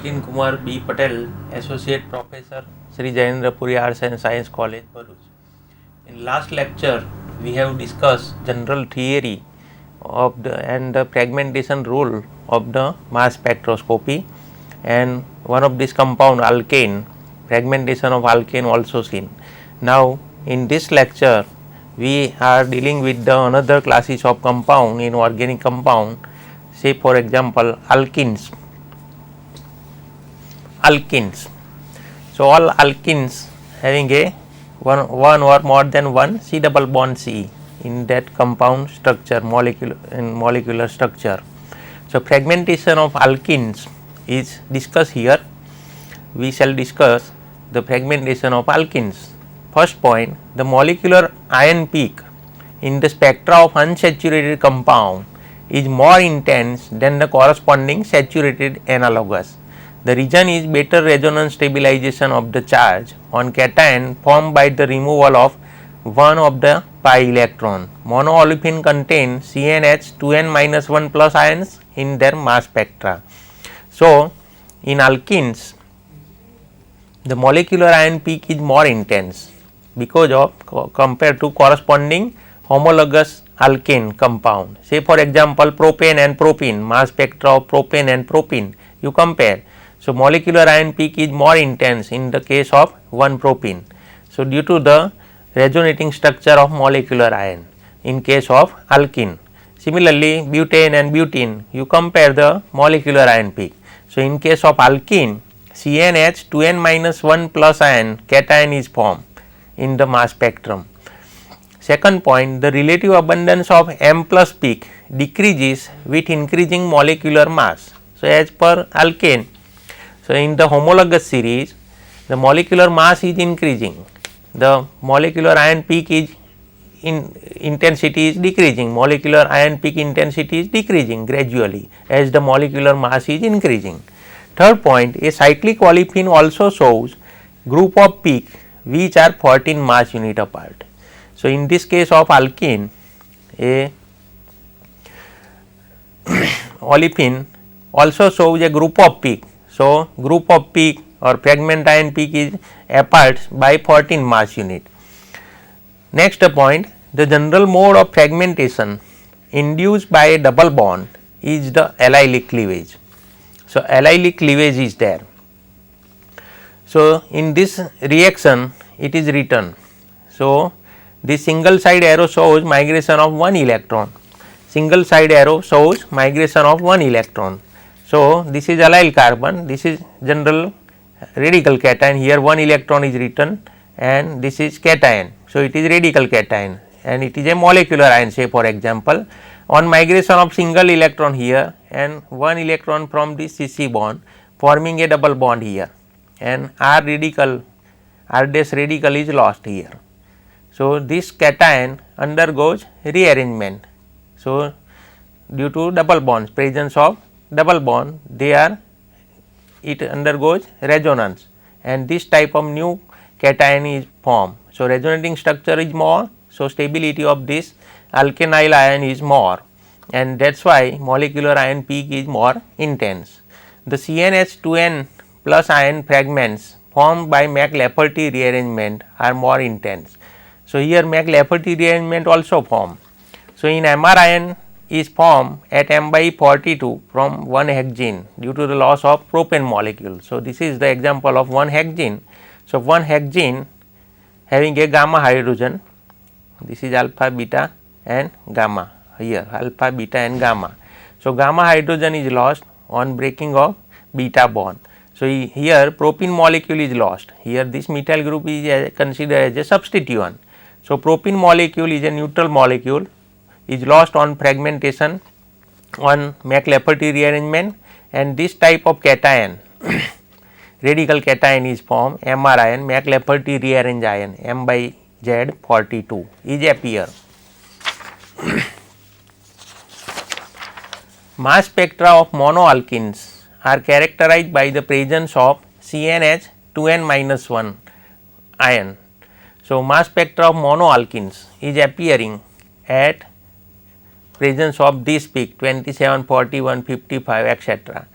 Nitin Kumar B. Patel, Associate Professor, Sri Jayendrapuri Arts and Science College, Bharuch. In last lecture, we have discussed general theory of the fragmentation rule of the mass spectroscopy, and one of this compound alkane, fragmentation of alkane also seen. Now, in this lecture, we are dealing with the another classes of compound in organic compound, say for example alkenes. So, all alkenes having a one or more than one C double bond C in that compound structure, molecular structure. So, fragmentation of alkenes is discussed here. We shall discuss the fragmentation of alkenes. First point, the molecular ion peak in the spectra of unsaturated compound is more intense than the corresponding saturated analogous. The reason is better resonance stabilization of the charge on cation formed by the removal of one of the pi electron. Monoolefin contain CnH2n-1 plus ions in their mass spectra. So, in alkenes, the molecular ion peak is more intense because of compared to corresponding homologous alkane compound. Say for example, propane and propene, mass spectra of propane and propene, you compare. So, molecular ion peak is more intense in the case of 1 propene. So, due to the resonating structure of molecular ion in case of alkene. Similarly, butane and butene, you compare the molecular ion peak. So, in case of alkene, CnH2n-1 plus ion cation is formed in the mass spectrum. Second point, the relative abundance of M plus peak decreases with increasing molecular mass. So, as per alkane, so in the homologous series, the molecular mass is increasing, the molecular ion peak is intensity is decreasing, molecular ion peak intensity is decreasing gradually as the molecular mass is increasing. Third point, a cyclic olefin also shows group of peak which are 14 mass unit apart. So, in this case of alkene, a olefin also shows a group of peak. So, group of peak or fragment ion peak is apart by 14 mass unit. Next point, the general mode of fragmentation induced by a double bond is the allylic cleavage. So, allylic cleavage is there. So, in this reaction it is written. So, this single side arrow shows migration of 1 electron, single side arrow shows migration of 1 electron. So, this is allyl carbon, this is general radical cation, here 1 electron is written and this is cation. So, it is radical cation and it is a molecular ion, say for example, on migration of single electron here and 1 electron from this CC bond forming a double bond here, and R dash radical is lost here. So, this cation undergoes rearrangement. So, due to double bonds, presence of double bond, it undergoes resonance and this type of new cation is formed. So, resonating structure is more, so stability of this alkenyl ion is more, and that is why molecular ion peak is more intense. The CnH2n plus ion fragments formed by Mac-Lafferty rearrangement are more intense. So, here Mac-Lafferty rearrangement also formed. So, in MR ion is formed at M by 42 from 1 hexene due to the loss of propane molecule. So, this is the example of 1 hexene. So, 1 hexene having a gamma hydrogen, this is alpha, beta and gamma, here alpha, beta and gamma. So, gamma hydrogen is lost on breaking of beta bond. So, here propene molecule is lost, here this methyl group is considered as a substituent. So, propene molecule is a neutral molecule, is lost on fragmentation on Mac-Lafferty rearrangement, and this type of cation radical cation is formed MR ion, Mac-Lafferty rearranged ion M by Z 42 is appear. Mass spectra of monoalkenes are characterized by the presence of CnH2n-1 ion. So, mass spectra of monoalkenes is appearing at presence of this peak 27, 41, 55 etc.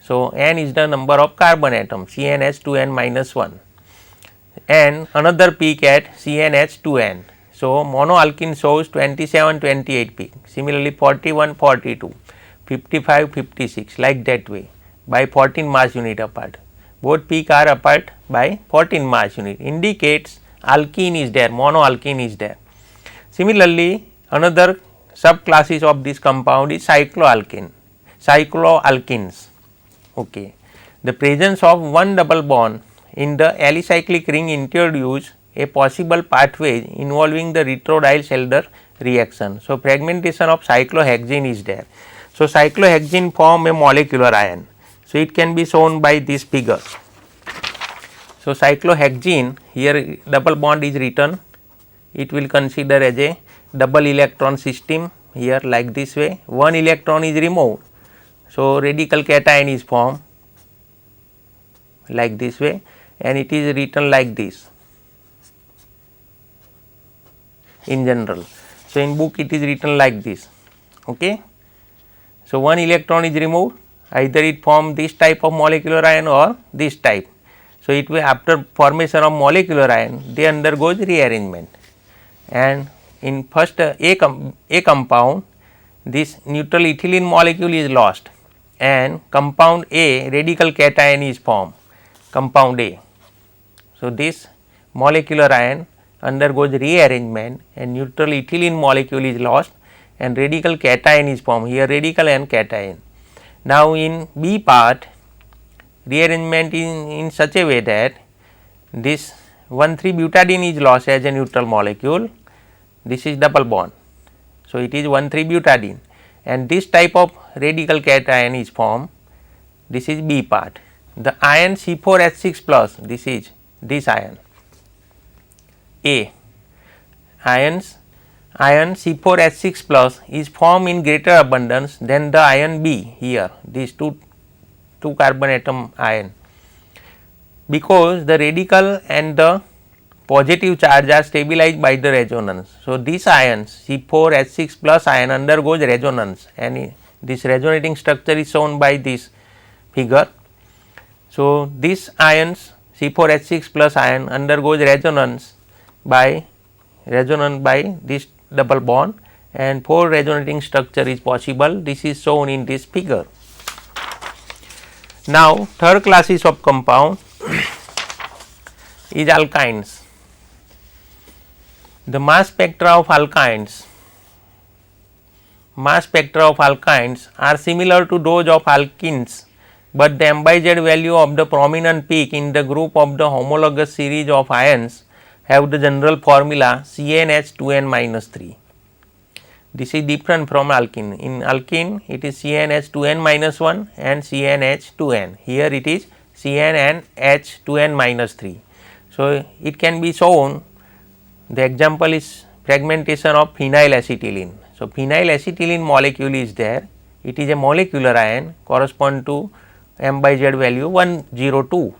So, n is the number of carbon atoms CnH2n minus 1 and another peak at CnH2n. So, monoalkene shows 27, 28 peak, similarly 41, 42, 55, 56 like that way by 14 mass unit apart. Both peak are apart by 14 mass unit, indicates alkene is there, monoalkene is there. Similarly, another subclasses of this compound is cycloalkenes. Okay. The presence of one double bond in the alicyclic ring introduce a possible pathway involving the retro-Diels-Alder reaction. So, fragmentation of cyclohexene is there. So, cyclohexene form a molecular ion. So, it can be shown by this figure. So, cyclohexene, here double bond is written, it will consider as a double electron system here like this way, one electron is removed. So, radical cation is formed like this way and it is written like this in general. So, in book it is written like this. Okay. So, one electron is removed, either it form this type of molecular ion or this type. So, it will after formation of molecular ion they undergoes rearrangement and in first A compound this neutral ethylene molecule is lost and compound A radical cation is formed, compound A. So, this molecular ion undergoes rearrangement and neutral ethylene molecule is lost and radical cation is formed, here radical and cation. Now, in B part rearrangement in such a way that this 1,3-butadiene is lost as a neutral molecule, this is double bond. So, it is 1,3-butadiene and this type of radical cation is formed, this is B part. The ion C4H6 plus, this is this ion A, ion C4H6 plus is formed in greater abundance than the ion B here, these two carbon atom ion, because the radical and the positive charge are stabilized by the resonance. So, this ion C4H6 plus ion undergoes resonance and this resonating structure is shown by this figure. So, this ions C4H6 plus ion undergoes resonance by this double bond and 4 resonating structure is possible, this is shown in this figure. Now, third classes of compound is alkynes. The mass spectra of alkynes are similar to those of alkenes, but the M/Z value of the prominent peak in the group of the homologous series of ions have the general formula CnH2n minus 3. This is different from alkene. In alkene it is CnH2n minus 1 and CnH2n. Here it is CnH2n minus 3. So, it can be shown, the example is fragmentation of phenylacetylene. So, phenylacetylene molecule is there, it is a molecular ion correspond to M/Z value 102.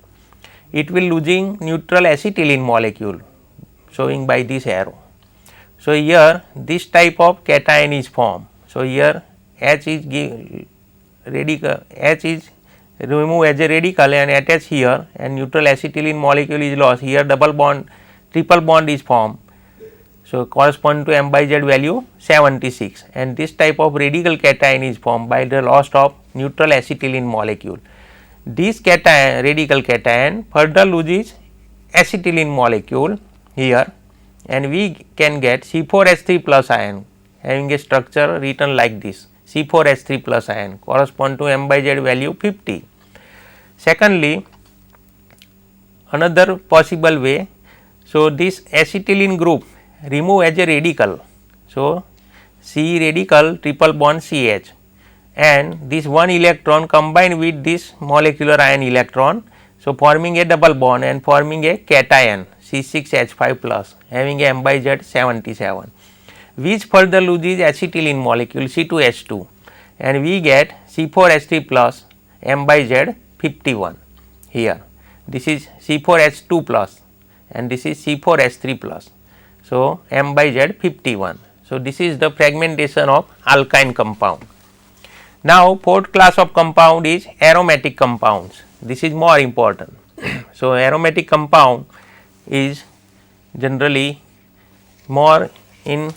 It will losing neutral acetylene molecule showing by this arrow. So, here this type of cation is formed. So, here H is removed as a radical and attached here and neutral acetylene molecule is lost, here double bond, triple bond is formed. So, correspond to M/Z value 76 and this type of radical cation is formed by the loss of neutral acetylene molecule. This cation, radical cation further loses acetylene molecule here and we can get C4H3 plus ion having a structure written like this, C4H3 plus ion correspond to M/Z value 50. Secondly, another possible way, so this acetylene group remove as a radical. So, C radical triple bond CH and this one electron combined with this molecular ion electron. So, forming a double bond and forming a cation C6H5 plus having a M/Z 77, which further loses acetylene molecule C2H2 and we get C4H3 plus M/Z 51 here. This is C4H2 plus and this is C4H3 plus. So, M/Z 51. So, this is the fragmentation of alkyne compound. Now fourth class of compound is aromatic compounds. This is more important. So aromatic compound is generally more in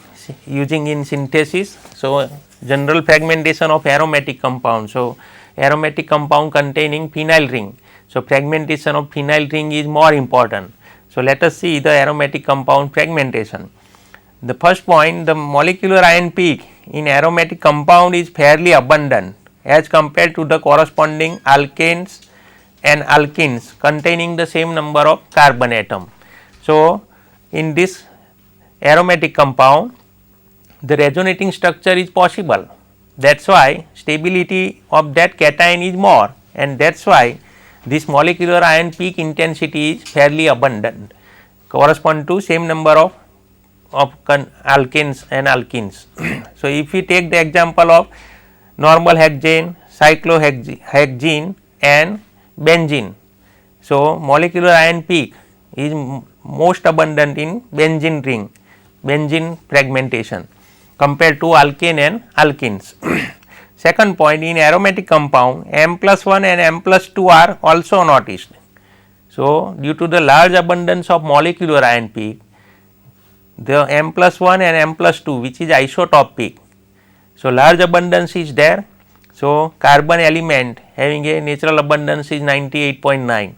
using in synthesis. So general fragmentation of aromatic compound. So aromatic compound containing phenyl ring. So fragmentation of phenyl ring is more important. So let us see the aromatic compound fragmentation. The first point, the molecular ion peak in aromatic compound is fairly abundant as compared to the corresponding alkanes and alkenes containing the same number of carbon atom. So in this aromatic compound, the resonating structure is possible. That is why stability of that cation is more, and that is why this molecular ion peak intensity is fairly abundant, correspond to same number of alkanes and alkenes. So if we take the example of normal hexane, cyclohexene and benzene. So molecular ion peak is most abundant in benzene ring, benzene fragmentation compared to alkane and alkenes. Second point, in aromatic compound M+1 and M+2 are also noticed. So due to the large abundance of molecular ion peak, the M+1 and M+2 which is isotopic. So large abundance is there. So carbon element having a natural abundance is 98.9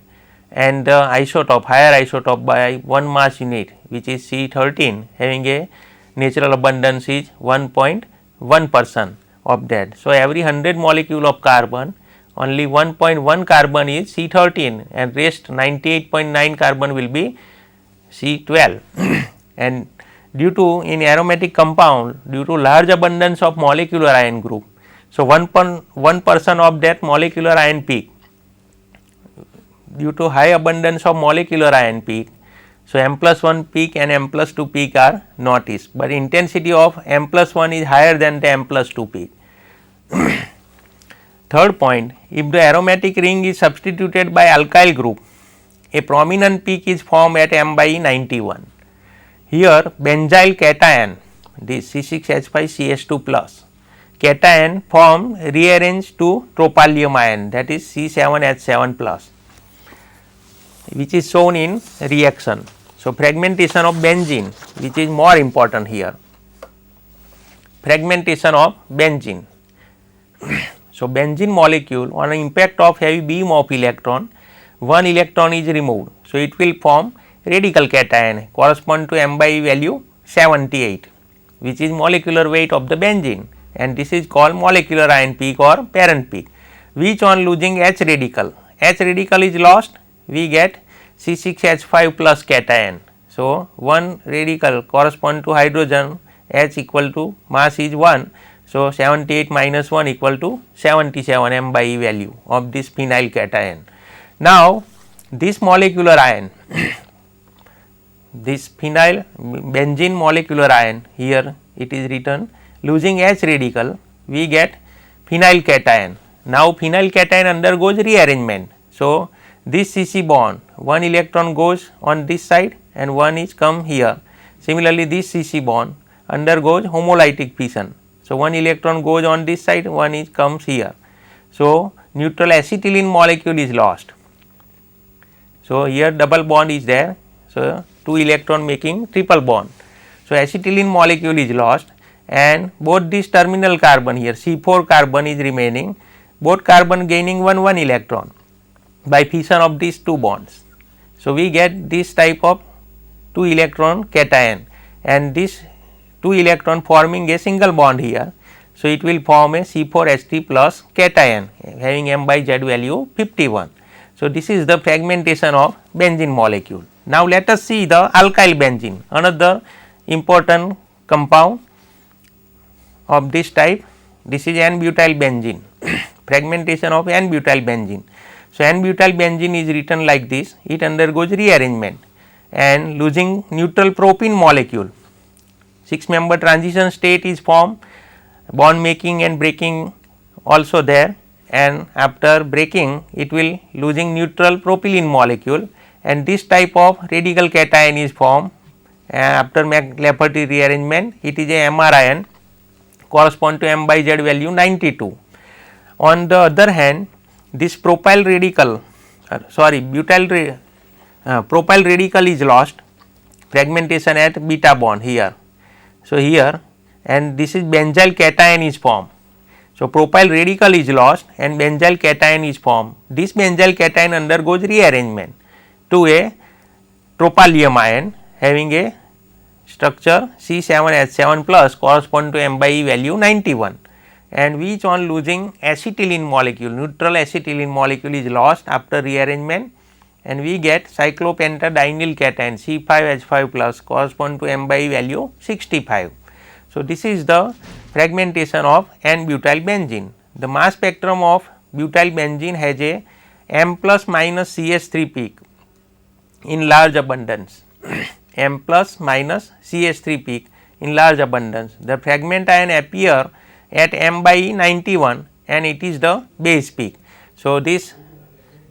and the isotope, higher isotope by 1 mass unit which is C13 having a natural abundance is 1.1% of that. So every 100 molecule of carbon, only 1.1 carbon is C13 and rest 98.9 carbon will be C12. And due to in aromatic compound, due to large abundance of molecular ion group, so 1% of that molecular ion peak, due to high abundance of molecular ion peak, so M+1 peak and M+2 peak are noticed, but intensity of M+1 is higher than the M+2 peak. Third point, if the aromatic ring is substituted by alkyl group, a prominent peak is formed at M/91. Here benzyl cation, this C6H5CH2 plus cation form rearranged to tropylium ion, that is C7H7 plus, which is shown in reaction. So fragmentation of benzene, which is more important here, fragmentation of benzene. So benzene molecule, on impact of heavy beam of electron, one electron is removed. So it will form radical cation correspond to M/E value 78, which is molecular weight of the benzene, and this is called molecular ion peak or parent peak, which on losing H radical is lost, we get C6H5 plus cation. So one radical correspond to hydrogen, H equal to mass is 1. So 78 minus 1 equal to 77 M/E value of this phenyl cation. Now this molecular ion this phenyl benzene molecular ion, here it is written losing H radical, we get phenyl cation. Now phenyl cation undergoes rearrangement. So this CC bond, one electron goes on this side and one is come here. Similarly this CC bond undergoes homolytic fission. So one electron goes on this side, one is comes here. So neutral acetylene molecule is lost. So here double bond is there. So 2 electron making triple bond. So acetylene molecule is lost and both this terminal carbon here C4 carbon is remaining, both carbon gaining 1 electron by fission of these 2 bonds. So we get this type of 2 electron cation and this 2 electron forming a single bond here. So it will form a C4H3 plus cation having M/Z value 51. So this is the fragmentation of benzene molecule. Now let us see the alkyl benzene, another important compound of this type. This is N-butyl benzene, fragmentation of N-butyl benzene. So N-butyl benzene is written like this, it undergoes rearrangement and losing neutral propene molecule. 6-member transition state is formed, bond making and breaking also there, and after breaking it will losing neutral propylene molecule, and this type of radical cation is formed after Lafferty rearrangement. It is a MR ion correspond to M/Z value 92. On the other hand, this propyl radical, propyl radical is lost, fragmentation at beta bond here. So, here and this is benzyl cation is formed. So, propyl radical is lost and benzyl cation is formed. This benzyl cation undergoes rearrangement to a tropylium ion having a structure C7H7 plus correspond to M by E value 91, and which on losing acetylene molecule, neutral acetylene molecule is lost after rearrangement, and we get cyclopentadienyl cation C5H5 plus correspond to M by E value 65. So, this is the fragmentation of N-butyl benzene. The mass spectrum of butyl benzene has a M plus minus CH3 peak in large abundance, M plus minus CH3 peak in large abundance. The fragment ion appear at M by E 91 and it is the base peak. So, this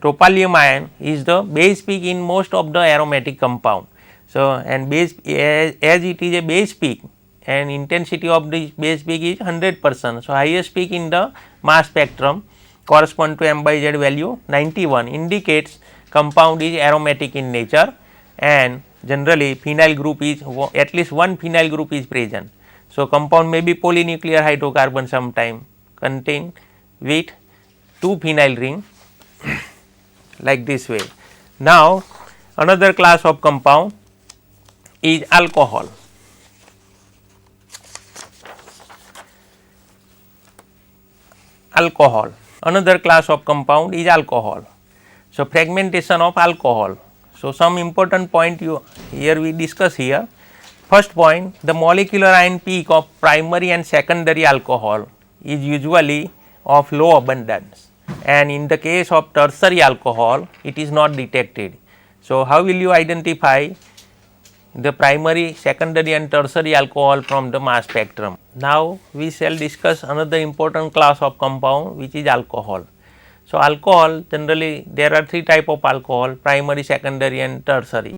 tropylium ion is the base peak in most of the aromatic compound. So, and base as it is a base peak and intensity of the base peak is 100%. So, highest peak in the mass spectrum correspond to M by Z value 91 indicates compound is aromatic in nature, and generally phenyl group is at least one phenyl group is present. So, compound may be polynuclear hydrocarbon sometime contain with 2 phenyl ring like this way. Now, another class of compound is alcohol. Another class of compound is alcohol. So, fragmentation of alcohol. So, some important point here we discuss here. First point, the molecular ion peak of primary and secondary alcohol is usually of low abundance, and in the case of tertiary alcohol it is not detected. So, how will you identify the primary, secondary and tertiary alcohol from the mass spectrum? Now, we shall discuss another important class of compound which is alcohol. So, alcohol generally there are 3 type of alcohol: primary, secondary and tertiary.